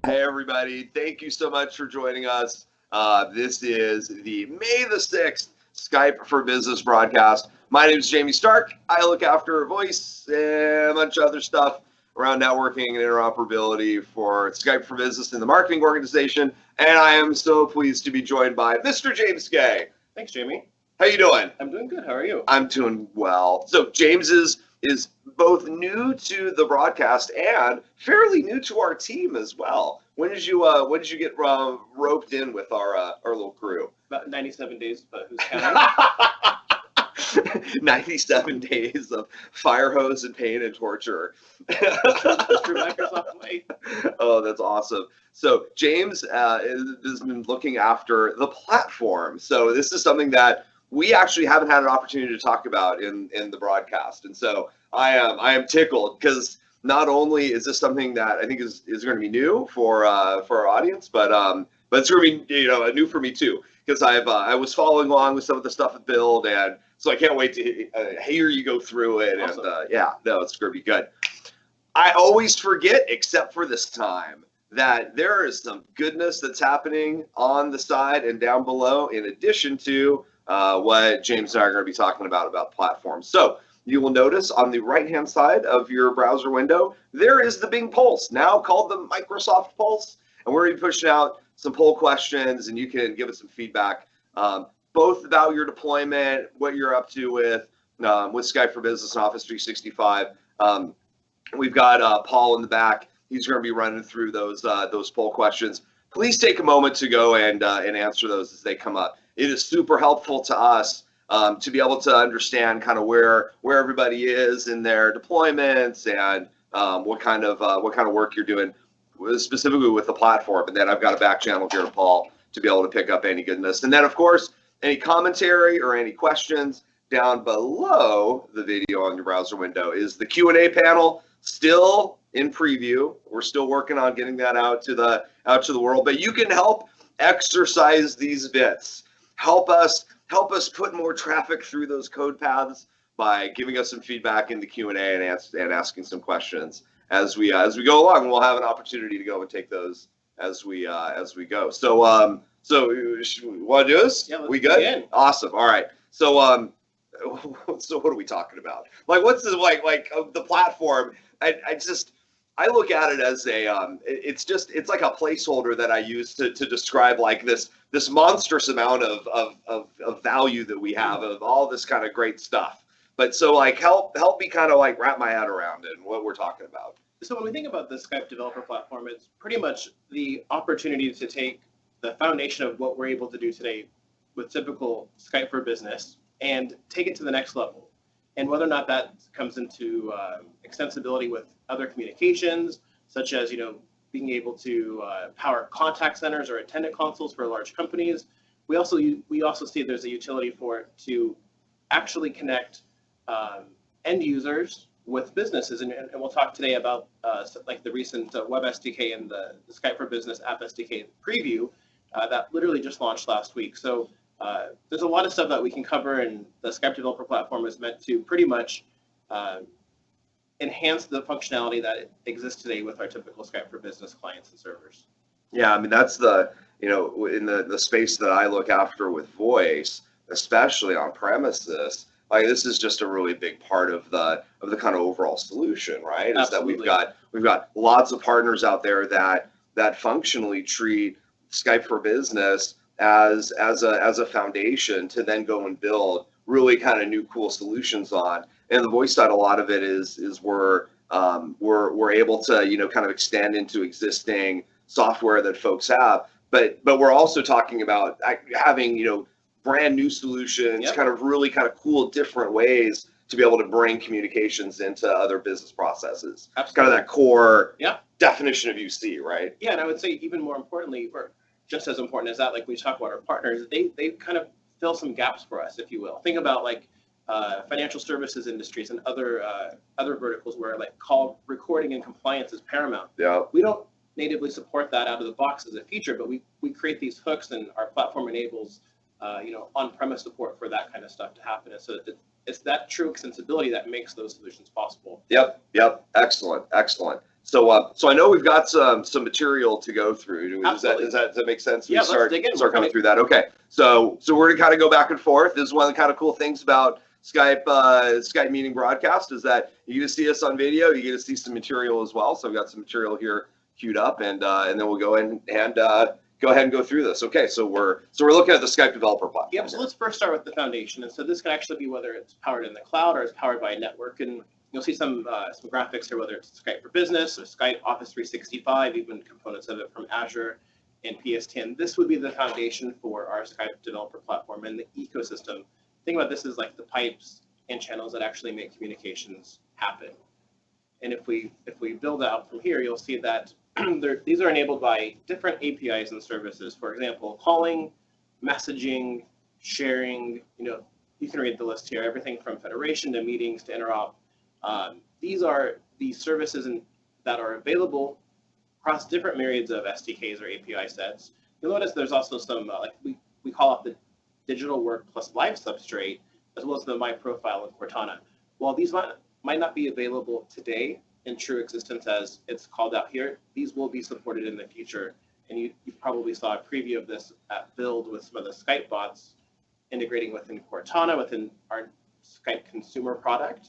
Hey everybody, thank you so much for joining us. This is the May the 6th Skype for Business broadcast. My name is Jamie Stark. I look after voice and a bunch of other stuff around networking and interoperability for Skype for Business in the marketing organization. And I am so pleased to be joined by Mr. James Skay. Thanks, Jamie. How you doing? I'm doing good. How are you? I'm doing well. So James is both new to the broadcast and fairly new to our team as well. When did you get roped in with our little crew? About 97 days, but who's counting? 97 days of fire hose and pain and torture. Oh, that's awesome. So James has been looking after the platform. So this is something that we actually haven't had an opportunity to talk about in the broadcast. And so I am tickled because not only is this something that I think is going to be new for our audience, but it's going to be new for me too, because I was following along with some of the stuff at Build, and so I can't wait to hear you go through it. Awesome. And it's going to be good. I always forget, except for this time, that there is some goodness that's happening on the side and down below, in addition to what James and I are going to be talking about platforms. So you will notice on the right-hand side of your browser window, there is the Bing Pulse, now called the Microsoft Pulse. And we're going to be pushing out some poll questions, and you can give us some feedback, both about your deployment, what you're up to with Skype for Business and Office 365. We've got Paul in the back. He's going to be running through those poll questions. Please take a moment to go and answer those as they come up. It is super helpful to us to be able to understand kind of where everybody is in their deployments and what kind of work you're doing specifically with the platform. And then I've got a back channel here to Paul to be able to pick up any goodness. And then of course, any commentary or any questions down below the video on your browser window is the Q&A panel, still in preview. We're still working on getting that out to the world, but you can help exercise these bits. Help us put more traffic through those code paths by giving us some feedback in the Q&A and asking some questions as we go along. We'll have an opportunity to go and take those as we go. So we want to do this? Yeah, we good? Begin. Awesome. All right. So so what are we talking about? Like, what's this like the platform? I look at it as it's like a placeholder that I use to describe like this monstrous amount of value that we have of all this kind of great stuff. But so like help me kind of like wrap my head around it and what we're talking about. So when we think about the Skype developer platform, it's pretty much the opportunity to take the foundation of what we're able to do today with typical Skype for Business and take it to the next level. And whether or not that comes into extensibility with other communications, such as being able to power contact centers or attendant consoles for large companies. We also see there's a utility for it to actually connect end users with businesses, and we'll talk today about like the recent Web SDK and the Skype for Business App SDK preview that literally just launched last week. So there's a lot of stuff that we can cover, and the Skype developer platform is meant to pretty much enhance the functionality that exists today with our typical Skype for Business clients and servers. Yeah, I mean, that's in the space that I look after with voice, especially on premises. Like, this is just a really big part of the kind of overall solution, right? Absolutely. Is that we've got lots of partners out there that functionally treat Skype for Business as a foundation to then go and build really kind of new cool solutions on. And the voice side, a lot of it is we're able to kind of extend into existing software that folks have, but we're also talking about having brand new solutions, Yep. kind of really kind of cool different ways to be able to bring communications into other business processes. Absolutely. Kind of that core Yeah. definition of UC, right? Yeah, and I would say even more importantly, or just as important as that, like we talk about our partners, they kind of fill some gaps for us, if you will. Think about like financial services industries and other verticals where like call recording and compliance is paramount. Yeah. We don't natively support that out of the box as a feature, but we create these hooks, and our platform enables on-premise support for that kind of stuff to happen. And so it's that true extensibility that makes those solutions possible. Yep. Excellent. So I know we've got some material to go through. Does that make sense? Yeah, Start coming through that. Okay. So we're gonna kind of go back and forth. This is one of the kind of cool things about Skype meeting broadcast is that you get to see us on video. You get to see some material as well. So I've got some material here queued up, and then we'll go in and go ahead and go through this. Okay. So we're looking at the Skype developer platform. Yep. So let's first start with the foundation. And so this can actually be whether it's powered in the cloud or it's powered by a network. And you'll see some graphics here, whether it's Skype for Business or Skype Office 365, even components of it from Azure and PS10. This would be the foundation for our Skype developer platform and the ecosystem. Think about this as like the pipes and channels that actually make communications happen. And if we build out from here, you'll see that these are enabled by different APIs and services. For example, calling, messaging, sharing. You can read the list here. Everything from federation to meetings to interop. These are the services that are available across different myriads of SDKs or API sets. You'll notice there's also some, like we call it the digital work plus live substrate, as well as the My Profile and Cortana. While these might not be available today in true existence as it's called out here, these will be supported in the future. And you probably saw a preview of this at Build with some of the Skype bots integrating within Cortana, within our Skype consumer product.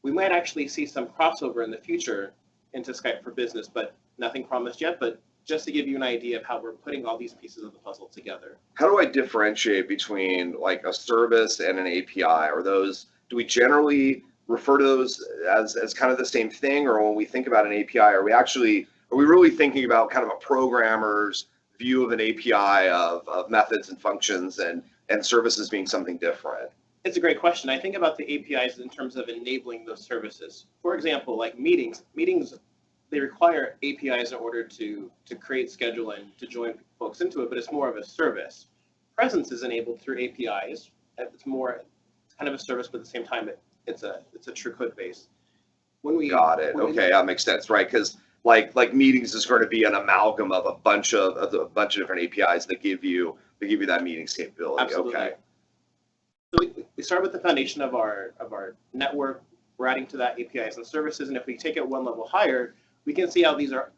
We might actually see some crossover in the future into Skype for Business, but nothing promised yet. But just to give you an idea of how we're putting all these pieces of the puzzle together. How do I differentiate between like a service and an API? Do we generally refer to those as kind of the same thing? Or when we think about an API, are we really thinking about kind of a programmer's view of an API of methods and functions and services being something different? It's a great question. I think about the APIs in terms of enabling those services. For example, like meetings, they require APIs in order to create, schedule, and to join folks into it, but it's more of a service. Presence is enabled through APIs. It's kind of a service, but at the same time, it's a true code base. Got it. Okay, that makes sense, right? Because like meetings is going to be an amalgam of a bunch of different APIs that give you that meetings capability. Absolutely. Okay. So we start with the foundation of our network. We're adding to that APIs and services, and if we take it one level higher, we can see how these are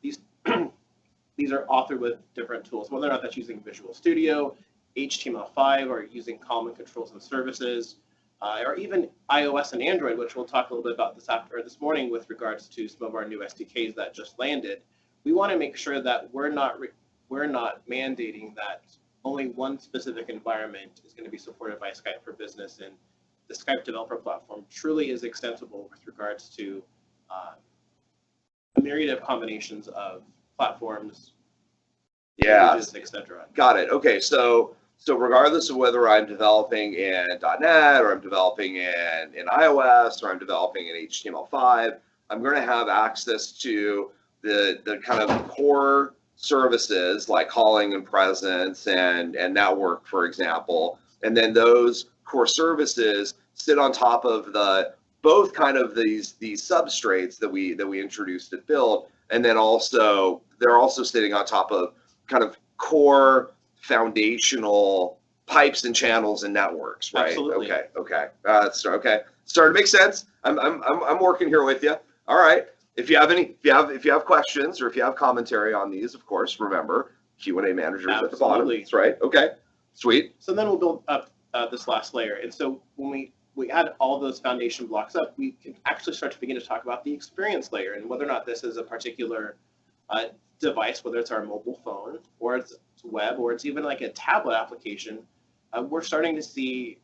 authored with different tools, whether or not that's using Visual Studio, HTML5, or using common controls and services, or even iOS and Android, which we'll talk a little bit about this morning with regards to some of our new SDKs that just landed. We want to make sure that we're not mandating that only one specific environment is going to be supported by Skype for Business, and the Skype developer platform truly is extensible with regards to a myriad of combinations of platforms, languages, etc. Got it. Okay, so regardless of whether I'm developing in .NET or I'm developing in iOS or I'm developing in HTML5, I'm going to have access to the kind of core services like calling and presence and network, for example. And then those core services sit on top of both kind of these substrates that we introduced at Build, and then they're also sitting on top of kind of core foundational pipes and channels and networks, right? Absolutely. Okay. Okay. Starting to make sense. I'm working here with you. All right. If you have questions or if you have commentary on these, of course, remember Q&A manager is at the bottom. That's right. Okay. Sweet. So then we'll build up this last layer, and so when we add all those foundation blocks up, we can actually start to begin to talk about the experience layer and whether or not this is a particular device, whether it's our mobile phone or it's web or it's even like a tablet application. We're starting to see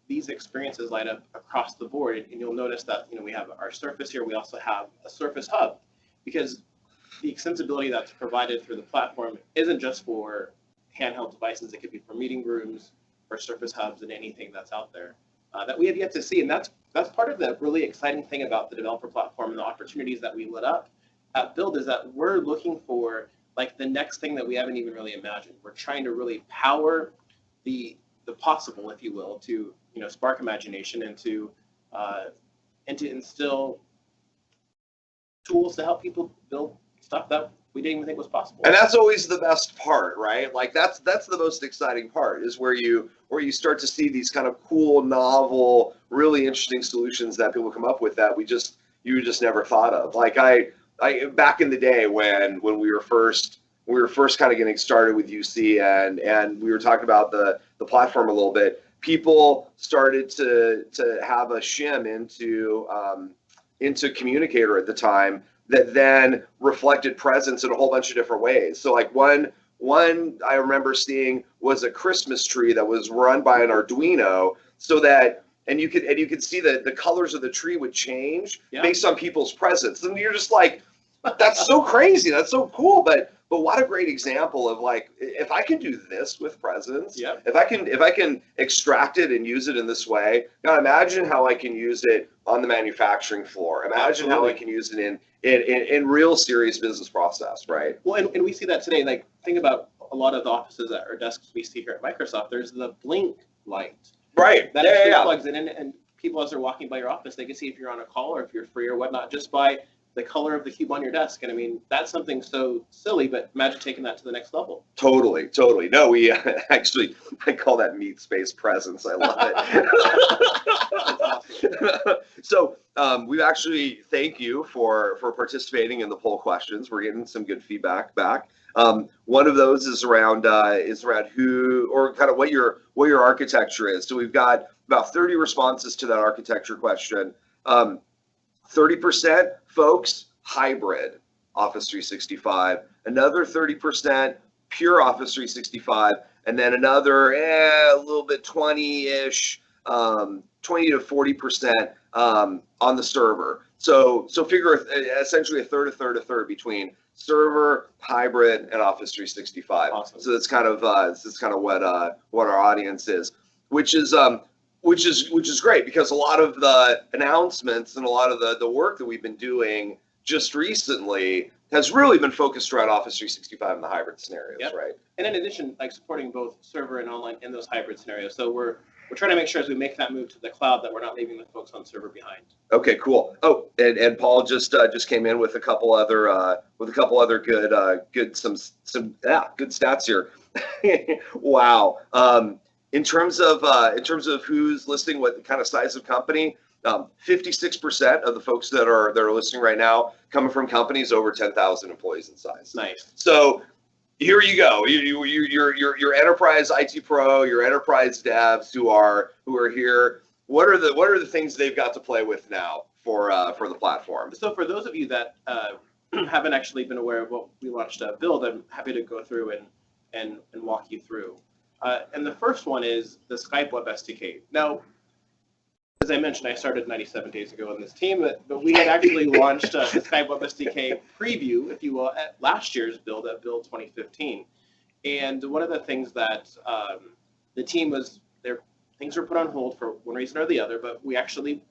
these experiences light up across the board, and you'll notice that we have our Surface here. We also have a Surface Hub, because the extensibility that's provided through the platform isn't just for handheld devices. It could be for meeting rooms, for Surface Hubs, and anything that's out there that we have yet to see. And that's part of the really exciting thing about the developer platform and the opportunities that we lit up at Build, is that we're looking for like the next thing that we haven't even really imagined. We're trying to really power the possible, if you will, to spark imagination and to instill tools to help people build stuff that we didn't even think was possible. And that's always the best part, right? Like that's the most exciting part, is where you start to see these kind of cool, novel, really interesting solutions that people come up with that you just never thought of. Like back in the day when we were first kind of getting started with UC and we were talking about the platform a little bit, people started to have a shim into Communicator at the time that then reflected presence in a whole bunch of different ways. So like one I remember seeing was a Christmas tree that was run by an Arduino, so that and you could see that the colors of the tree would change based on people's presence. And you're just like, that's so crazy, that's so cool, but what a great example of like, if I can do this with presence, if I can extract it and use it in this way, now imagine how I can use it on the manufacturing floor. Imagine how I can use it in real serious business process, right? Well, and we see that today. Like, think about a lot of the offices or desks we see here at Microsoft. There's the blink light. Right. That actually plugs in, and people, as they're walking by your office, they can see if you're on a call or if you're free or whatnot just by the color of the cube on your desk. And I mean, that's something so silly, but imagine taking that to the next level. Totally. No, we actually, I call that meat space presence. I love it. So we actually thank you for participating in the poll questions. We're getting some good feedback back. One of those is around who, or kind of what your architecture is. So we've got about 30 responses to that architecture question. 30% folks, hybrid Office 365, another 30% pure Office 365, and then another a little bit 20-ish, 20 to 40% on the server. So figure essentially a third between server, hybrid, and Office 365. Awesome. So that's kind of what our audience is, which is great, because a lot of the announcements and a lot of the work that we've been doing just recently has really been focused around Office 365 and the hybrid scenarios, right? And in addition, like supporting both server and online in those hybrid scenarios. So we're trying to make sure as we make that move to the cloud that we're not leaving the folks on server behind. Okay, cool. Oh, and Paul just came in with a couple other good good stats here. Wow. In terms of who's listening, what kind of size of company, 56% of the folks that are listening right now coming from companies over 10,000 employees in size. Nice. So here you go. Your enterprise IT pro, your enterprise devs who are here. What are the things they've got to play with now for the platform? So for those of you that haven't actually been aware of what we launched Build, I'm happy to go through and walk you through. And the first one is the Skype Web SDK. Now, as I mentioned, I started 97 days ago on this team, but we had actually launched the Skype Web SDK preview, if you will, at last year's Build, at Build 2015. And one of the things that the team was there, things were put on hold for one reason or the other, but we actually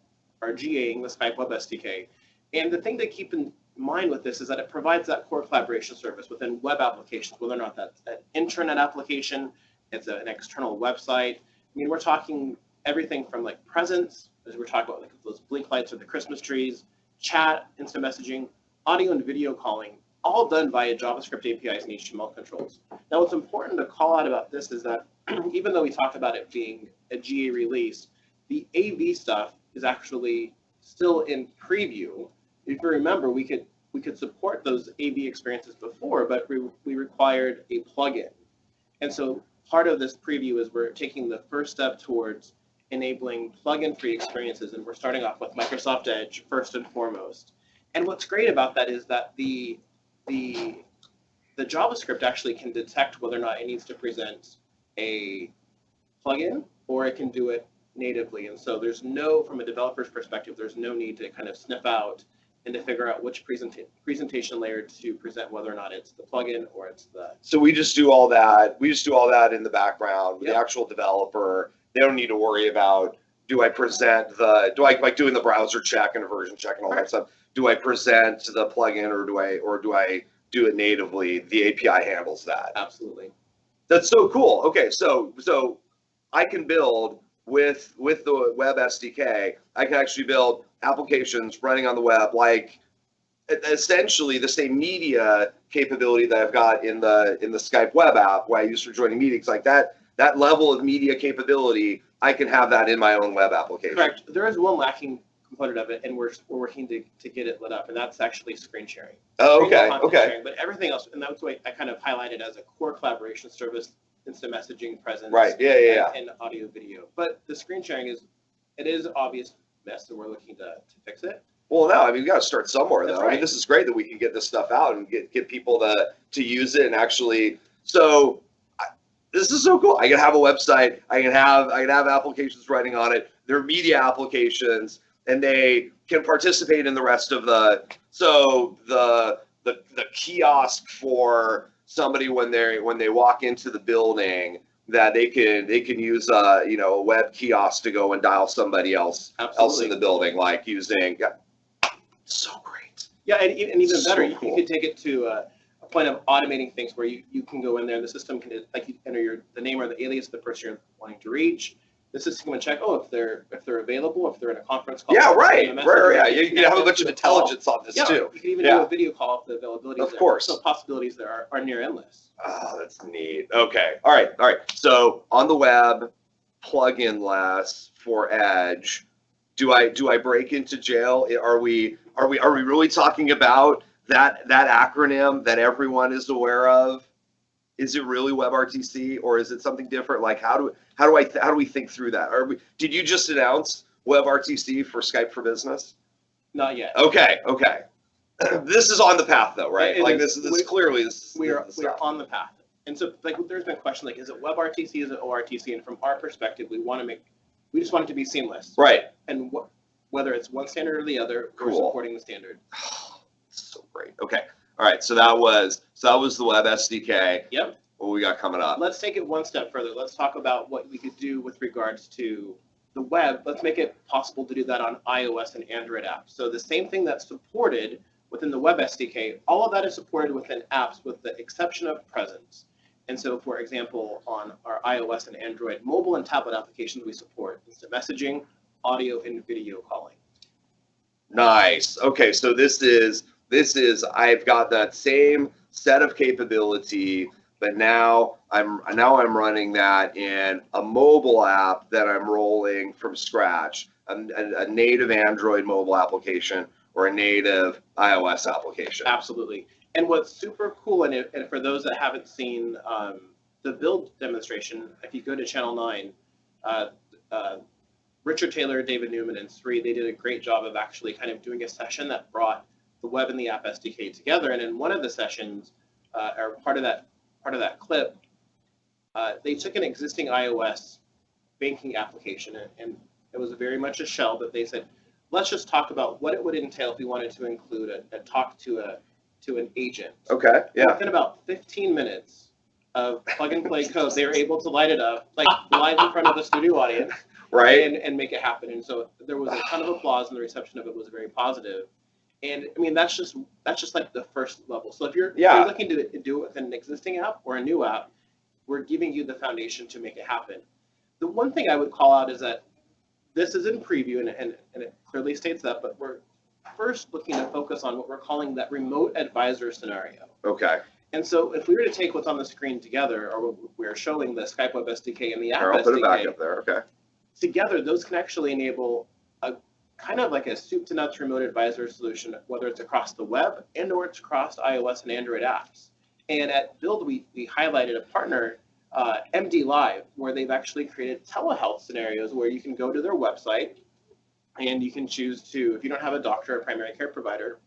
are GAing the Skype Web SDK. And the thing to keep in mind with this is that it provides that core collaboration service within web applications, whether or not that's an intranet application, it's an external website. I mean, we're talking everything from like presence, as we're talking about like those blink lights or the Christmas trees, chat, instant messaging, audio and video calling, all done via JavaScript APIs and HTML controls. Now, what's important to call out about this is that even though we talked about it being a GA release, the AV stuff is actually still in preview. If you remember, we could support those AV experiences before, but we required a plugin. And so part of this preview is we're taking the first step towards enabling plugin-free experiences, and we're starting off with Microsoft Edge first and foremost. And what's great about that is that the JavaScript actually can detect whether or not it needs to present a plugin or it can do it natively. And so there's no, from a developer's perspective, there's no need to kind of sniff out and to figure out which presentation layer to present, whether or not it's the plugin or it's the. So we just do all that. We just do all that in the background with the actual developer. They don't need to worry about, do I like doing the browser check and a version check and all that stuff? Do I present the plugin or do I do it natively? The API handles that. Absolutely. That's so cool. Okay, so I can build with the Web SDK. I can actually build applications running on the web, like essentially the same media capability that I've got in the Skype web app, where I use for joining meetings, like that level of media capability. I can have that in my own web application. Correct. There is one lacking component of it, and we're working to get it lit up, and that's actually screen sharing. Oh, Screen okay, content okay. sharing, but everything else, and that's what I kind of highlighted as a core collaboration service, instant messaging, presence, Right. Yeah. and audio video. But the screen sharing is obvious mess, and we're looking to fix it. Well, no, I mean, we got to start somewhere, That's though. I mean, right. this is great that we can get this stuff out and get people to use it and actually. So this is so cool. I can have a website. I can have applications running on it. They're media applications, and they can participate in the rest of the. So the kiosk for somebody when they walk into the building, that they can use a web kiosk to go and dial somebody else in the building, like using. So great. Yeah, and even So better, cool. you could take it to a point of automating things where you can go in there and the system can, like, you enter the name or the alias of the person you're wanting to reach. The system can check, if they're available, if they're in a conference call. Yeah, right. Yeah. You can have a bunch of intelligence on this too. You can even do a video call if the availability is Of there. course. So possibilities there are near endless. Oh, that's neat. Okay. All right. So on the web, plug-in less for Edge. Do I break into jail? Are we really talking about that acronym that everyone is aware of? Is it really WebRTC, or is it something different? Like how do we think through that? Did you just announce WebRTC for Skype for Business? Not yet. Okay. This is on the path, though, right? This is clearly we are on the path. And so, like, there's been questions like, is it WebRTC, is it ORTC? And from our perspective, we just want it to be seamless. Right. And whether it's one standard or the other, Cool. we're supporting the standard. So great. Okay. All right. So that was the Web SDK. Yep. What we got coming up? Let's take it one step further. Let's talk about what we could do with regards to the web. Let's make it possible to do that on iOS and Android apps. So the same thing that's supported within the Web SDK, all of that is supported within apps with the exception of presence. And so, for example, on our iOS and Android mobile and tablet applications, we support instant messaging, audio, and video calling. Nice. Okay, so this is I've got that same set of capability, but now I'm running that in a mobile app that I'm rolling from scratch, a native Android mobile application or a native iOS application. Absolutely. And what's super cool, and for those that haven't seen the build demonstration, if you go to Channel 9, Richard Taylor, David Newman, and Sri, they did a great job of actually kind of doing a session that brought the web and the app SDK together. And in one of the sessions, or part of that clip, they took an existing iOS banking application, and it was very much a shell, but they said, let's just talk about what it would entail if we wanted to include a talk to an agent. Okay, yeah. Within about 15 minutes of plug and play code, they were able to light it up, like live in front of the studio audience, right, and make it happen. And so there was a ton of applause, and the reception of it was very positive. And I mean, that's just like the first level. So if you're looking to do it with an existing app or a new app, we're giving you the foundation to make it happen. The one thing I would call out is that this is in preview, and it clearly states that, but we're first looking to focus on what we're calling that remote advisor scenario. Okay. And so if we were to take what's on the screen together, or we're showing the Skype Web SDK and the App SDK, I'll put it back up there. Okay. Together, those can actually enable a kind of like a soup to nuts remote advisor solution, whether it's across the web and or it's across iOS and Android apps. And at Build, we highlighted a partner, MD Live, where they've actually created telehealth scenarios where you can go to their website and you can choose to, if you don't have a doctor or primary care provider,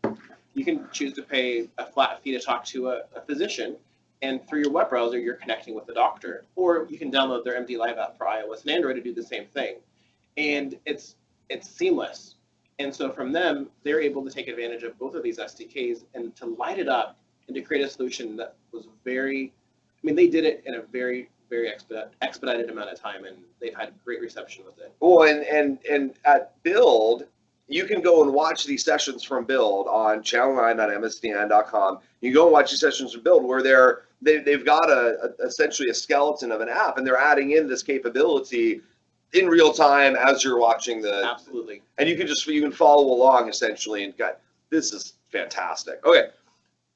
you can choose to pay a flat fee to talk to a physician, and through your web browser, you're connecting with the doctor. Or you can download their MD Live app for iOS and Android to do the same thing. And it's seamless. And so from them, they're able to take advantage of both of these SDKs and to light it up and to create a solution that was they did it in a very, very expedited amount of time, and they've had great reception with it. Well, and at Build, you can go and watch these sessions from Build on channel9.msdn.com. You go and watch these sessions from Build where they've got essentially a skeleton of an app, and they're adding in this capability in real time as you're watching the. Absolutely. And you can follow along essentially, and this is fantastic. Okay.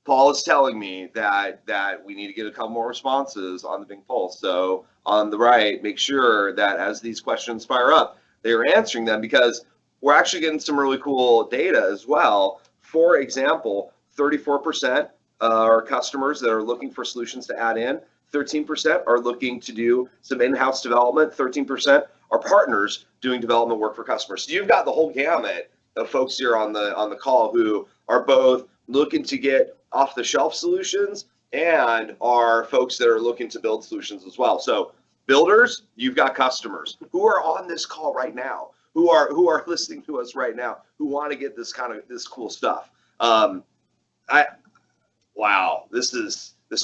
Paul is telling me that we need to get a couple more responses on the Bing Pulse. So on the right, make sure that as these questions fire up, they are answering them, because we're actually getting some really cool data as well. For example, 34% are customers that are looking for solutions to add in. 13% are looking to do some in-house development. 13% are partners doing development work for customers. So you've got the whole gamut of folks here on the call who are both looking to get off-the-shelf solutions and are folks that are looking to build solutions as well. So builders, you've got customers who are on this call right now, who are listening to us right now, who want to get this cool stuff. Wow, this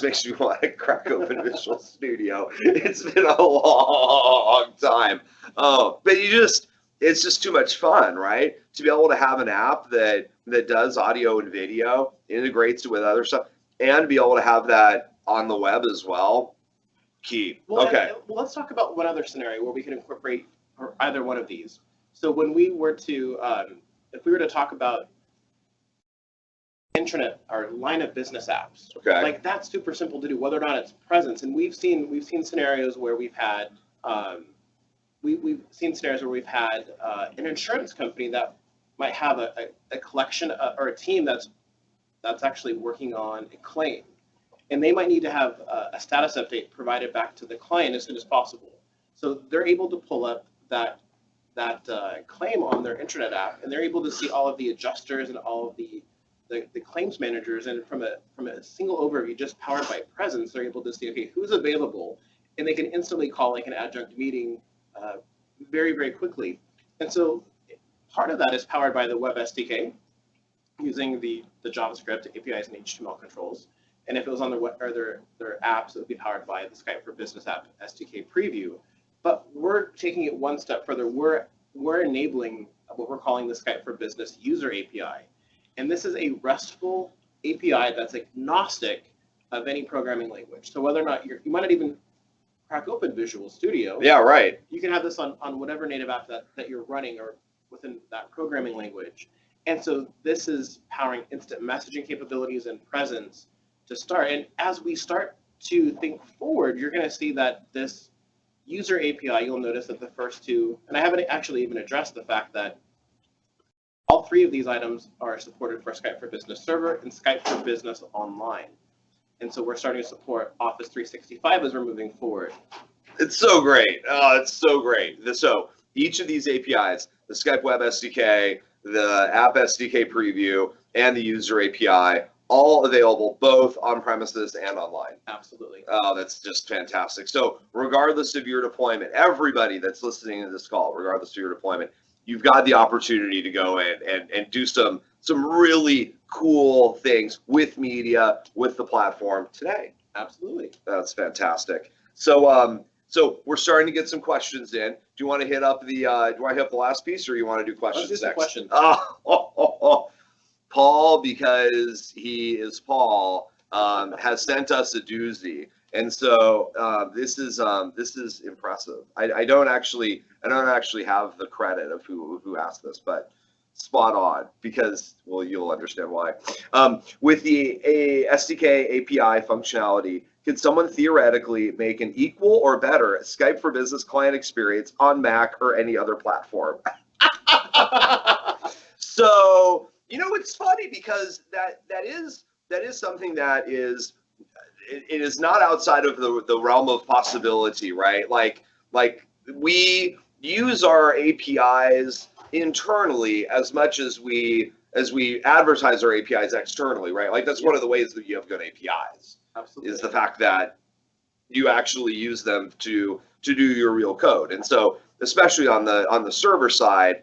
makes me want to crack open Visual Studio. It's been a long time. Oh, but it's just too much fun, right? To be able to have an app that does audio and video, integrates it with other stuff, and be able to have that on the web as well. Key. Well, okay. Well, let's talk about one other scenario where we can incorporate either one of these. So when we were to, if we were to talk about intranet or line of business apps, okay, like that's super simple to do, whether or not it's presence. And we've seen scenarios where we've had we've seen scenarios where we've had an insurance company that might have a collection or a team that's actually working on a claim, and they might need to have a status update provided back to the client as soon as possible. So they're able to pull up that claim on their intranet app, and they're able to see all of the adjusters and all of the claims managers, and from a single overview just powered by presence, they're able to see, okay, who's available, and they can instantly call like an adjunct meeting very, very quickly. And so part of that is powered by the Web SDK using the JavaScript APIs and HTML controls. And if it was on their apps, it would be powered by the Skype for Business App SDK preview. But we're taking it one step further. We're enabling what we're calling the Skype for Business user API. And this is a RESTful API that's agnostic of any programming language. So whether or not you might not even crack open Visual Studio. Yeah, right. You can have this on whatever native app that you're running or within that programming language. And so this is powering instant messaging capabilities and presence to start. And as we start to think forward, you're going to see that this user API, you'll notice that the first two, and I haven't actually even addressed the fact that all three of these items are supported for Skype for Business Server and Skype for Business Online. And so we're starting to support Office 365 as we're moving forward. It's so great. Oh, it's so great. So each of these APIs, the Skype Web SDK, the App SDK preview, and the user API, all available both on premises and online. Absolutely. Oh, that's just fantastic. So regardless of your deployment, everybody that's listening to this call, regardless of your deployment, you've got the opportunity to go in and do some really cool things with media, with the platform today. Absolutely. That's fantastic. So so we're starting to get some questions in. Do you want to hit up the last piece, or you want to do questions next? Questions. Paul, because he is Paul, has sent us a doozy, and so this is impressive. I don't actually have the credit of who asked this, but spot on, because, well, you'll understand why. With the SDK API functionality, can someone theoretically make an equal or better Skype for Business client experience on Mac or any other platform? So, it's funny because that is something that is, it is not outside of the realm of possibility, right? Like we use our APIs internally as much as we advertise our APIs externally, right? Like that's one of the ways that you have good APIs. Absolutely. Is the fact that you actually use them to do your real code. And so especially on the server side,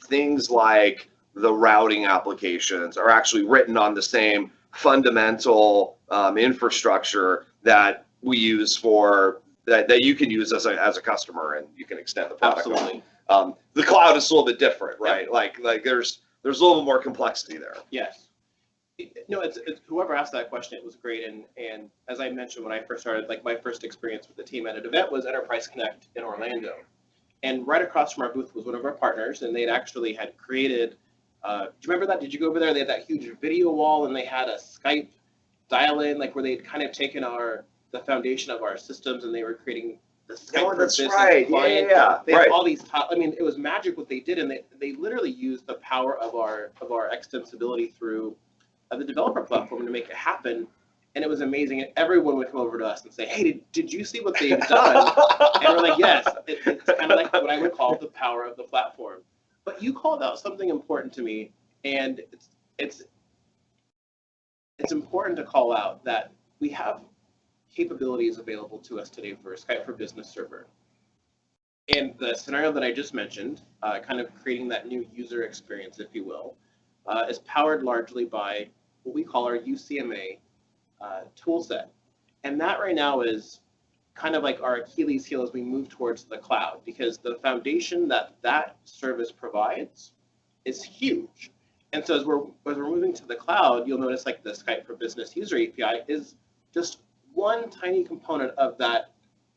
things like the routing applications are actually written on the same fundamental infrastructure that we use for that you can use as a customer, and you can extend the product. Absolutely. The cloud is a little bit different, right? Yep. Like there's a little bit more complexity there. Yes. No, it's whoever asked that question, it was great. And as I mentioned when I first started, like my first experience with the team at an event was Enterprise Connect in Orlando. And right across from our booth was one of our partners, and they'd actually had created, do you remember that? Did you go over there? They had that huge video wall, and they had a Skype dial-in, like where they'd kind of taken the foundation of our systems, and they were creating the Skype for that's Business right. client. Yeah. They Right. have all these. I mean, it was magic what they did, and they literally used the power of our extensibility through the developer platform to make it happen. And it was amazing. And everyone would come over to us and say, "Hey, did you see what they've done?" And we're like, "Yes." It's kind of like what I would call the power of the platform. But you called out something important to me, and it's important to call out that we have capabilities available to us today for a Skype for Business server. And the scenario that I just mentioned, kind of creating that new user experience, if you will, is powered largely by what we call our UCMA tool set. And that right now is kind of like our Achilles heel as we move towards the cloud, because the foundation that service provides is huge. And so as we're moving to the cloud, you'll notice like the Skype for Business user API is just one tiny component of that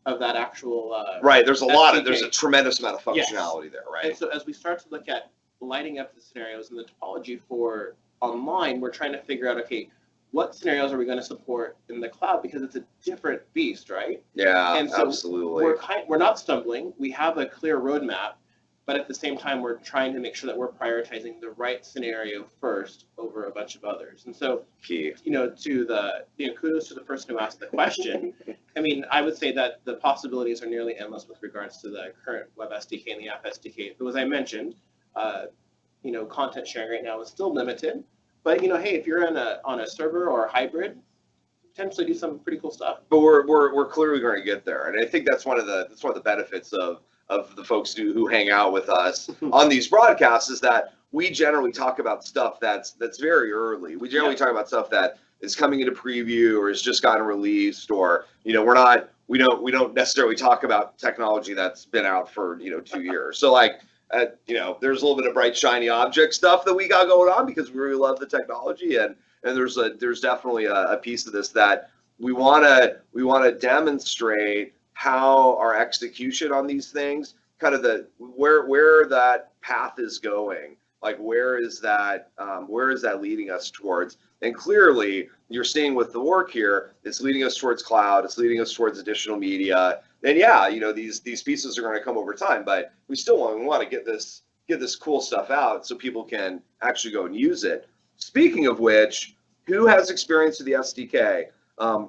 actual right. There's SDK. There's a tremendous amount of functionality there, right? And so as we start to look at lighting up the scenarios and the topology for online, we're trying to figure out, okay, what scenarios are we going to support in the cloud, because it's a different beast, right? Yeah, and so absolutely. We're not stumbling. We have a clear roadmap, but at the same time, we're trying to make sure that we're prioritizing the right scenario first over a bunch of others. And so, key. To the kudos to the person who asked the question. I mean, I would say that the possibilities are nearly endless with regards to the current Web SDK and the App SDK. But as I mentioned, content sharing right now is still limited. But hey, if you're on a server or a hybrid, potentially do some pretty cool stuff. But we're clearly going to get there, and I think that's one of the benefits of the folks who hang out with us on these broadcasts, is that we generally talk about stuff that's very early. We generally talk about stuff that is coming into preview or has just gotten released, or we don't necessarily talk about technology that's been out for 2 years. So like there's a little bit of bright shiny object stuff that we got going on because we really love the technology, and there's definitely a piece of this that we want to demonstrate how our execution on these things, kind of where that path is going, like where is that leading us towards. And clearly you're seeing with the work here, it's leading us towards cloud, it's leading us towards additional media. And these pieces are going to come over time, but we still want to get this cool stuff out so people can actually go and use it. Speaking of which, who has experience with the SDK?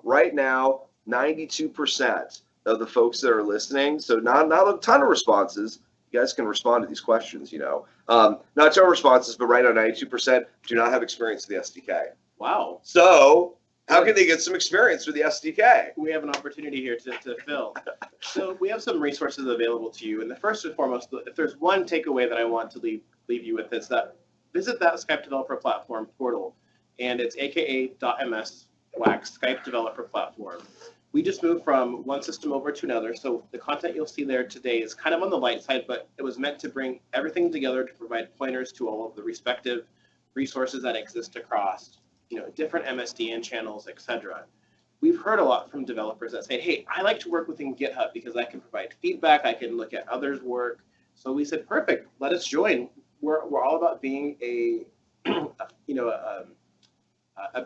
Right now, 92% of the folks that are listening, so not a ton of responses. You guys can respond to these questions, not a ton of responses, but right now 92% do not have experience with the SDK. Wow. So how can they get some experience with the SDK? We have an opportunity here to fill. So we have some resources available to you. And the first and foremost, if there's one takeaway that I want to leave you with, is that visit that Skype Developer Platform portal. And it's aka.ms/Skype Developer Platform. We just moved from one system over to another. So the content you'll see there today is kind of on the light side, but it was meant to bring everything together to provide pointers to all of the respective resources that exist across different MSDN channels, etc. We've heard a lot from developers that say, hey, I like to work within GitHub because I can provide feedback, I can look at others' work. So we said, perfect, let us join. We're all about being a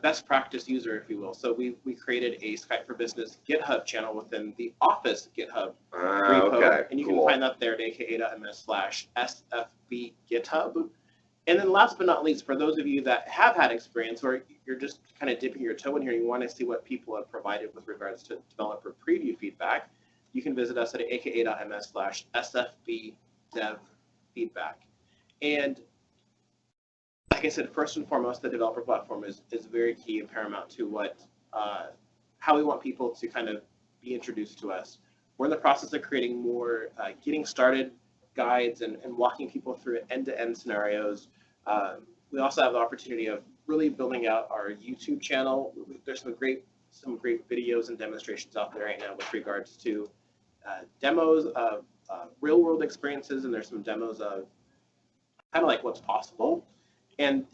best practice user, if you will. So we created a Skype for Business GitHub channel within the Office GitHub repo, okay, and you cool. can find that there at aka.ms/SfB GitHub. And then last but not least, for those of you that have had experience, or you're just kind of dipping your toe in here and you want to see what people have provided with regards to developer preview feedback, you can visit us at aka.ms/SfB Dev Feedback. And like I said, first and foremost, the developer platform is very key and paramount to how we want people to kind of be introduced to us. We're in the process of creating more getting started guides and walking people through end-to-end scenarios. We also have the opportunity of really building out our YouTube channel. There's some great videos and demonstrations out there right now with regards to demos of real-world experiences, and there's some demos of kind of like what's possible. And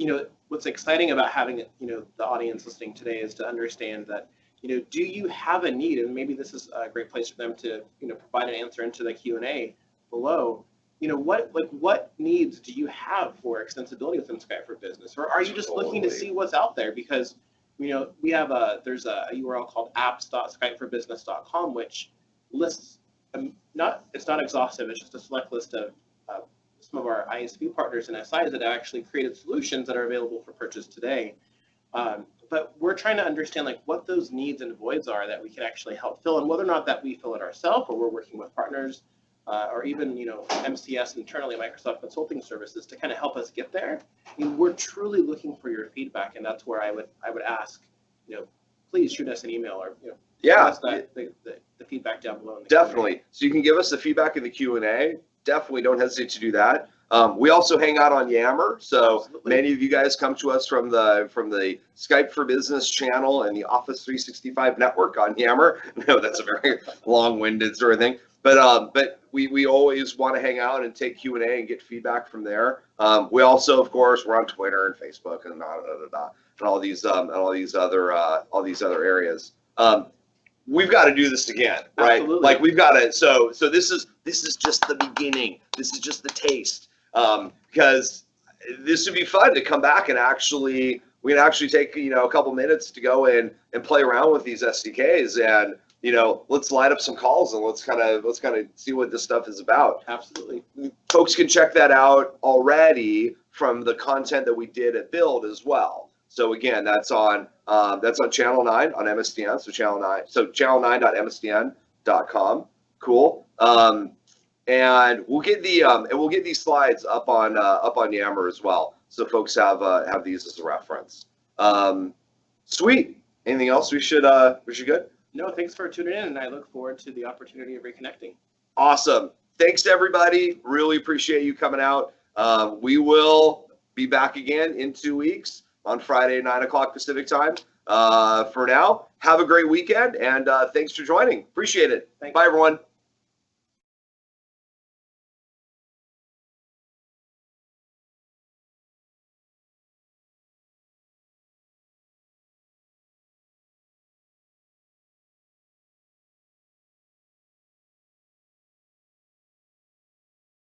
what's exciting about having the audience listening today is to understand that do you have a need, and maybe this is a great place for them to provide an answer into the Q&A below. What needs do you have for extensibility within Skype for Business, or are you just looking to see what's out there? Because we have there's a URL called apps.skypeforbusiness.com, which lists it's not exhaustive. It's just a select list of some of our ISV partners and SIs that have actually created solutions that are available for purchase today. But we're trying to understand like what those needs and voids are that we can actually help fill, and whether or not that we fill it ourselves or we're working with partners or even MCS internally, Microsoft Consulting Services, to kind of help us get there. I mean, we're truly looking for your feedback, and that's where I would ask, please shoot us an email or give us the feedback down below. In the Definitely. Q&A. So you can give us the feedback in the Q&A. Definitely don't hesitate to do that. We also hang out on Yammer, so Absolutely. many of you guys come to us from the Skype for Business channel and the Office 365 network on Yammer. No, that's a very long-winded sort of thing, but we always want to hang out and take Q&A and get feedback from there. We also, of course, we're on Twitter and Facebook and all these other areas. We've got to do this again, right? Absolutely. Like we've got to. So this is just the beginning. This is just the taste, because this would be fun to come back and we can actually take a couple minutes to go in and play around with these SDKs, and let's light up some calls and let's kind of see what this stuff is about. Absolutely. Folks can check that out already from the content that we did at Build as well. So again, that's on channel 9 on MSDN. So channel9.msdn.com. Cool. And we'll get these slides up on Yammer as well, so folks have these as a reference. Sweet. Anything else we should good? No, thanks for tuning in, and I look forward to the opportunity of reconnecting. Awesome. Thanks to everybody. Really appreciate you coming out. We will be back again in 2 weeks on Friday, 9 o'clock Pacific time. For now, have a great weekend, and thanks for joining. Appreciate it. Thanks. Bye, everyone.